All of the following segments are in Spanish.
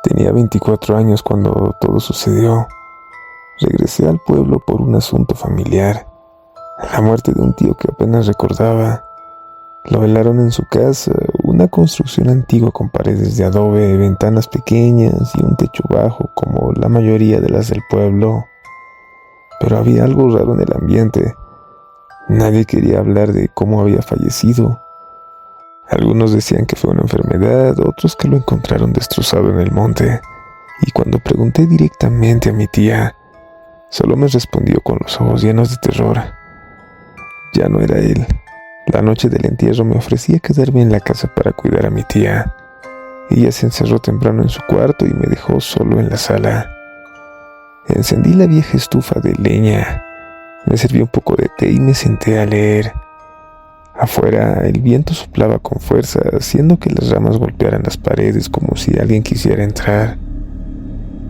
Tenía 24 años cuando todo sucedió. Regresé al pueblo por un asunto familiar, la muerte de un tío que apenas recordaba. Lo velaron en su casa, una construcción antigua con paredes de adobe, ventanas pequeñas y un techo bajo como la mayoría de las del pueblo. Pero había algo raro en el ambiente. Nadie quería hablar de cómo había fallecido. Algunos decían que fue una enfermedad, otros que lo encontraron destrozado en el monte. Y cuando pregunté directamente a mi tía, solo me respondió con los ojos llenos de terror. Ya no era él. La noche del entierro me ofrecía quedarme en la casa para cuidar a mi tía. Ella se encerró temprano en su cuarto y me dejó solo en la sala. Encendí la vieja estufa de leña, me serví un poco de té y me senté a leer. Afuera el viento soplaba con fuerza, haciendo que las ramas golpearan las paredes como si alguien quisiera entrar.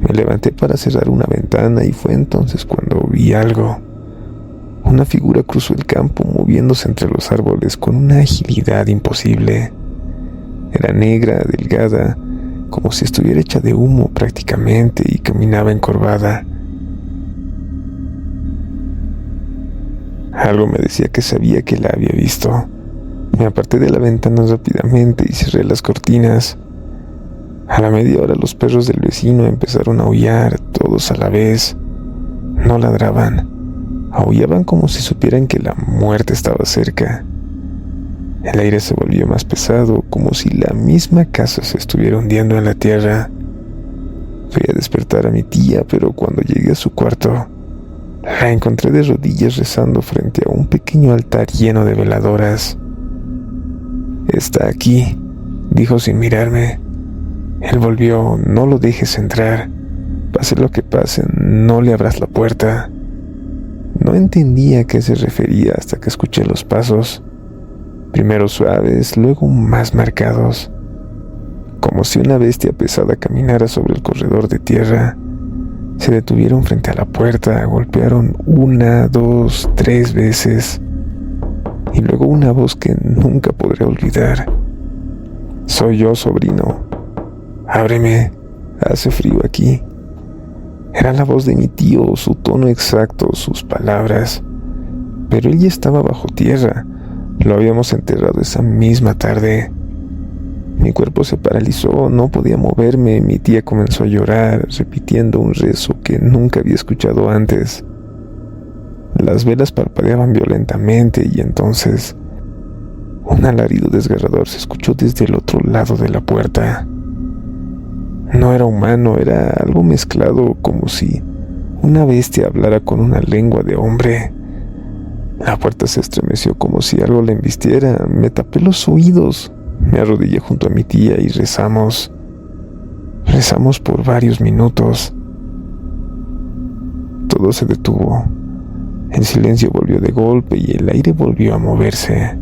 Me levanté para cerrar una ventana y fue entonces cuando vi algo. Una figura cruzó el campo moviéndose entre los árboles con una agilidad imposible. Era negra, delgada, como si estuviera hecha de humo prácticamente, y caminaba encorvada. Algo me decía que sabía que la había visto. Me aparté de la ventana rápidamente y cerré las cortinas. A la media hora los perros del vecino empezaron a aullar, todos a la vez. No ladraban. Aullaban como si supieran que la muerte estaba cerca. El aire se volvió más pesado, como si la misma casa se estuviera hundiendo en la tierra. Fui a despertar a mi tía, pero cuando llegué a su cuarto, la encontré de rodillas rezando frente a un pequeño altar lleno de veladoras. «Está aquí», dijo sin mirarme. Él volvió: «No lo dejes entrar. Pase lo que pase, no le abras la puerta». No entendía a qué se refería hasta que escuché los pasos, primero suaves, luego más marcados, como si una bestia pesada caminara sobre el corredor de tierra. Se detuvieron frente a la puerta, golpearon 1, 2, 3 veces, y luego una voz que nunca podré olvidar: «Soy yo, sobrino. Ábreme, hace frío aquí». Era la voz de mi tío, su tono exacto, sus palabras. Pero él ya estaba bajo tierra. Lo habíamos enterrado esa misma tarde. Mi cuerpo se paralizó, no podía moverme. Mi tía comenzó a llorar, repitiendo un rezo que nunca había escuchado antes. Las velas parpadeaban violentamente y entonces un alarido desgarrador se escuchó desde el otro lado de la puerta. No era humano, era algo mezclado, como si una bestia hablara con una lengua de hombre. La puerta se estremeció como si algo la embistiera. Me tapé los oídos, me arrodillé junto a mi tía y rezamos. Rezamos por varios minutos. Todo se detuvo. El silencio volvió de golpe y el aire volvió a moverse.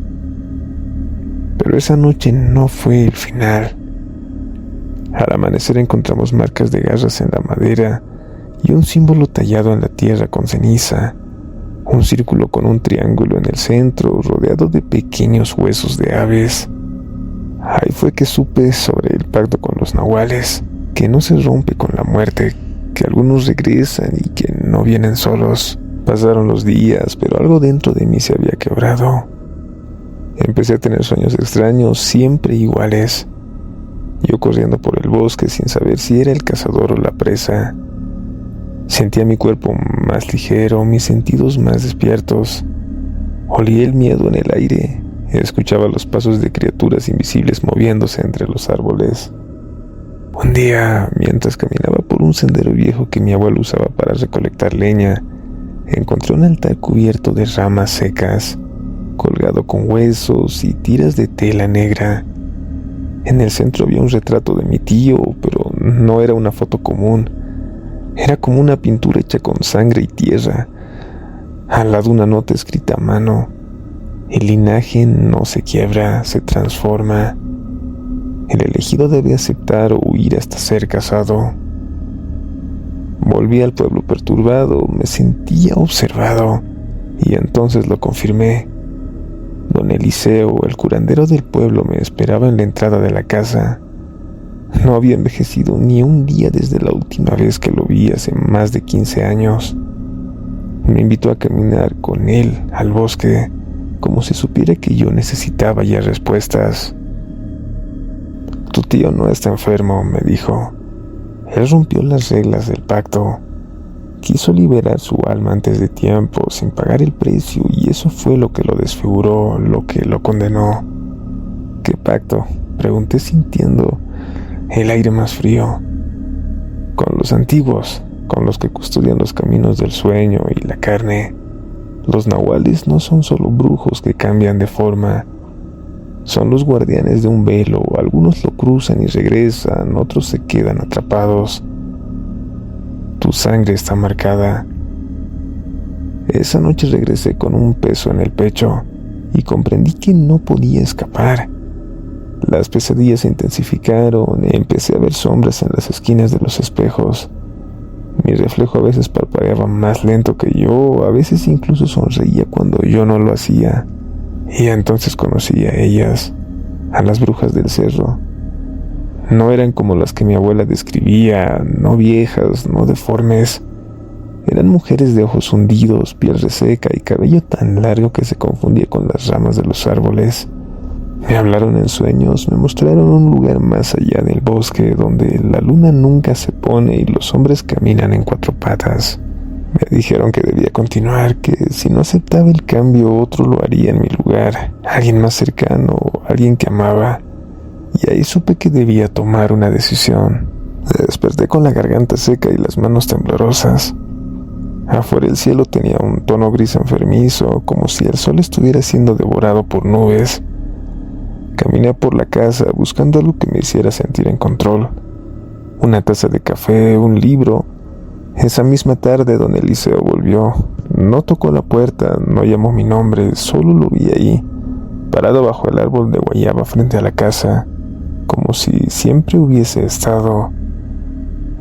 Pero esa noche no fue el final. Al amanecer encontramos marcas de garras en la madera y un símbolo tallado en la tierra con ceniza, un círculo con un triángulo en el centro rodeado de pequeños huesos de aves. Ahí fue que supe sobre el pacto con los nahuales, que no se rompe con la muerte, que algunos regresan y que no vienen solos. Pasaron los días, pero algo dentro de mí se había quebrado. Empecé a tener sueños extraños, siempre iguales. Yo corriendo por el bosque sin saber si era el cazador o la presa. Sentía mi cuerpo más ligero, mis sentidos más despiertos. Olía el miedo en el aire. Escuchaba los pasos de criaturas invisibles moviéndose entre los árboles. Un día, mientras caminaba por un sendero viejo que mi abuelo usaba para recolectar leña, encontré un altar cubierto de ramas secas, colgado con huesos y tiras de tela negra. En el centro había un retrato de mi tío, pero no era una foto común. Era como una pintura hecha con sangre y tierra. Al lado una nota escrita a mano: «El linaje no se quiebra, se transforma. El elegido debe aceptar o huir hasta ser casado». Volví al pueblo perturbado, me sentía observado, y entonces lo confirmé. Don Eliseo, el curandero del pueblo, me esperaba en la entrada de la casa. No había envejecido ni un día desde la última vez que lo vi hace más de 15 años. Me invitó a caminar con él al bosque, como si supiera que yo necesitaba ya respuestas. Tu tío no está enfermo, me dijo. Él rompió las reglas del pacto. Quiso liberar su alma antes de tiempo, sin pagar el precio, y eso fue lo que lo desfiguró, lo que lo condenó. ¿Qué pacto?, pregunté sintiendo el aire más frío. Con los antiguos, con los que custodian los caminos del sueño y la carne. Los nahuales no son solo brujos que cambian de forma. Son los guardianes de un velo. Algunos lo cruzan y regresan, otros se quedan atrapados. Tu sangre está marcada. Esa noche regresé con un peso en el pecho y comprendí que no podía escapar. Las pesadillas se intensificaron y empecé a ver sombras en las esquinas de los espejos. Mi reflejo a veces parpadeaba más lento que yo, a veces incluso sonreía cuando yo no lo hacía. Y entonces conocí a ellas, a las brujas del cerro. No eran como las que mi abuela describía, no viejas, no deformes. Eran mujeres de ojos hundidos, piel reseca y cabello tan largo que se confundía con las ramas de los árboles. Me hablaron en sueños, me mostraron un lugar más allá del bosque donde la luna nunca se pone y los hombres caminan en 4 patas. Me dijeron que debía continuar, que si no aceptaba el cambio otro lo haría en mi lugar, alguien más cercano, alguien que amaba. Y ahí supe que debía tomar una decisión. Me desperté con la garganta seca y las manos temblorosas. Afuera el cielo tenía un tono gris enfermizo, como si el sol estuviera siendo devorado por nubes. Caminé por la casa buscando algo que me hiciera sentir en control. Una taza de café, un libro. Esa misma tarde don Eliseo volvió. No tocó la puerta, no llamó mi nombre, solo lo vi ahí, parado bajo el árbol de guayaba frente a la casa, como si siempre hubiese estado.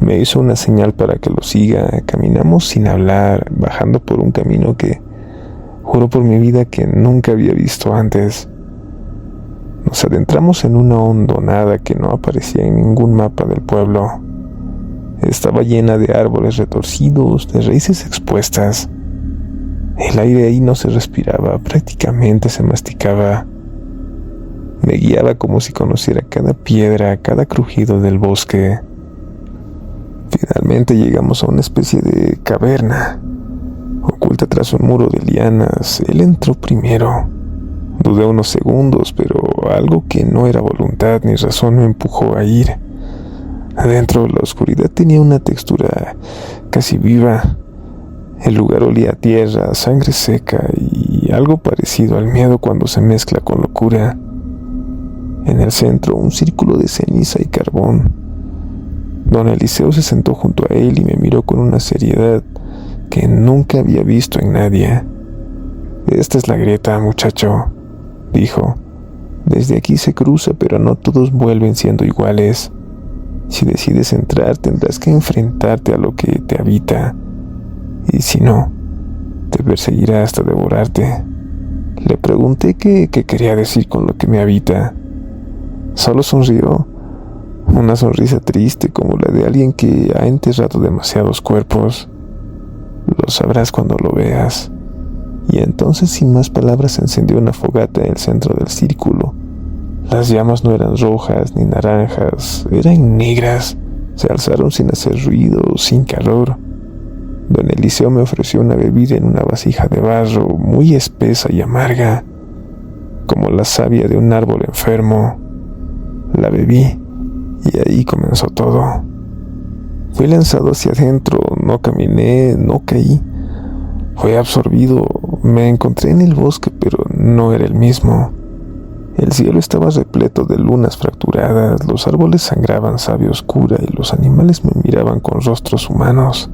Me hizo una señal para que lo siga. Caminamos sin hablar, bajando por un camino que, juro por mi vida, que nunca había visto antes. Nos adentramos en una hondonada que no aparecía en ningún mapa del pueblo. Estaba llena de árboles retorcidos, de raíces expuestas. El aire ahí no se respiraba, prácticamente se masticaba. Me guiaba como si conociera cada piedra, cada crujido del bosque. Finalmente llegamos a una especie de caverna, oculta tras un muro de lianas. Él entró primero. Dudé unos segundos, pero algo que no era voluntad ni razón me empujó a ir. Adentro la oscuridad tenía una textura casi viva. El lugar olía a tierra, sangre seca y algo parecido al miedo cuando se mezcla con locura. En el centro, un círculo de ceniza y carbón. Don Eliseo se sentó junto a él y me miró con una seriedad que nunca había visto en nadie. Esta es la grieta, muchacho, dijo. Desde aquí se cruza, pero no todos vuelven siendo iguales. Si decides entrar, tendrás que enfrentarte a lo que te habita. Y si no, te perseguirá hasta devorarte. Le pregunté qué quería decir con lo que me habita. Solo sonrió. Una sonrisa triste como la de alguien que ha enterrado demasiados cuerpos. Lo sabrás cuando lo veas. Y entonces, sin más palabras, encendió una fogata en el centro del círculo. Las llamas no eran rojas ni naranjas, eran negras. Se alzaron sin hacer ruido, sin calor. Don Eliseo me ofreció una bebida en una vasija de barro, muy espesa y amarga, como la savia de un árbol enfermo. La bebí, y ahí comenzó todo. Fui lanzado hacia adentro, no caminé, no caí. Fui absorbido. Me encontré en el bosque, pero no era el mismo. El cielo estaba repleto de lunas fracturadas, los árboles sangraban savia oscura y los animales me miraban con rostros humanos.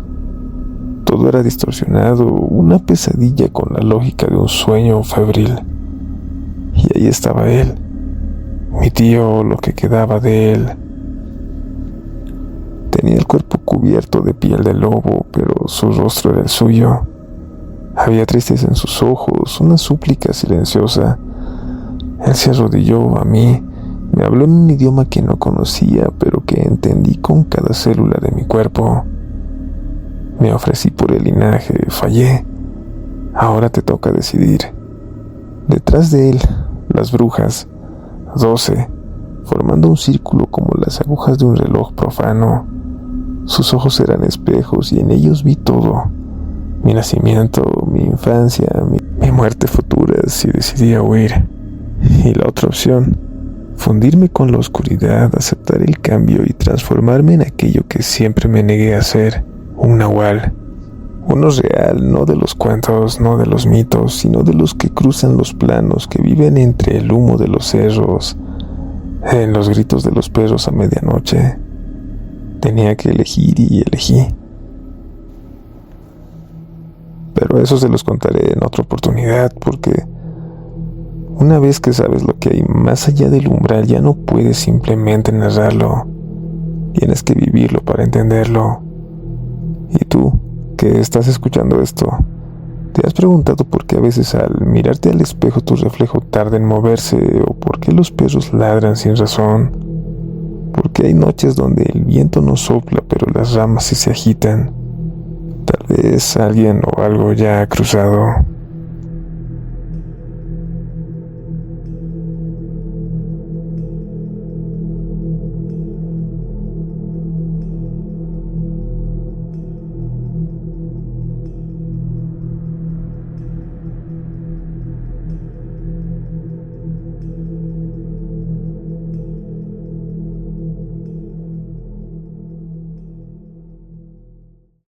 Todo era distorsionado, una pesadilla con la lógica de un sueño febril. Y ahí estaba él, mi tío, lo que quedaba de él. Tenía el cuerpo cubierto de piel de lobo, pero su rostro era el suyo. Había tristeza en sus ojos, una súplica silenciosa. Él se arrodilló a mí, Me habló en un idioma que no conocía, pero que entendí con cada célula de mi cuerpo. Me ofrecí por el linaje, fallé. Ahora te toca decidir. Detrás de él, las brujas, 12, formando un círculo como las agujas de un reloj profano. Sus ojos eran espejos y en ellos vi todo. Mi nacimiento, mi infancia, mi muerte futura si decidía huir. Y la otra opción, fundirme con la oscuridad, aceptar el cambio y transformarme en aquello que siempre me negué a ser, un nahual. Uno real, no de los cuentos, no de los mitos, sino de los que cruzan los planos, que viven entre el humo de los cerros, en los gritos de los perros a medianoche. Tenía que elegir y elegí. Pero eso se los contaré en otra oportunidad, porque una vez que sabes lo que hay más allá del umbral, ya no puedes simplemente narrarlo. Tienes que vivirlo para entenderlo. Y tú, que estás escuchando esto, ¿te has preguntado por qué a veces al mirarte al espejo tu reflejo tarda en moverse? ¿O por qué los perros ladran sin razón? ¿Por qué hay noches donde el viento no sopla pero las ramas sí se agitan? Tal vez alguien o algo ya ha cruzado.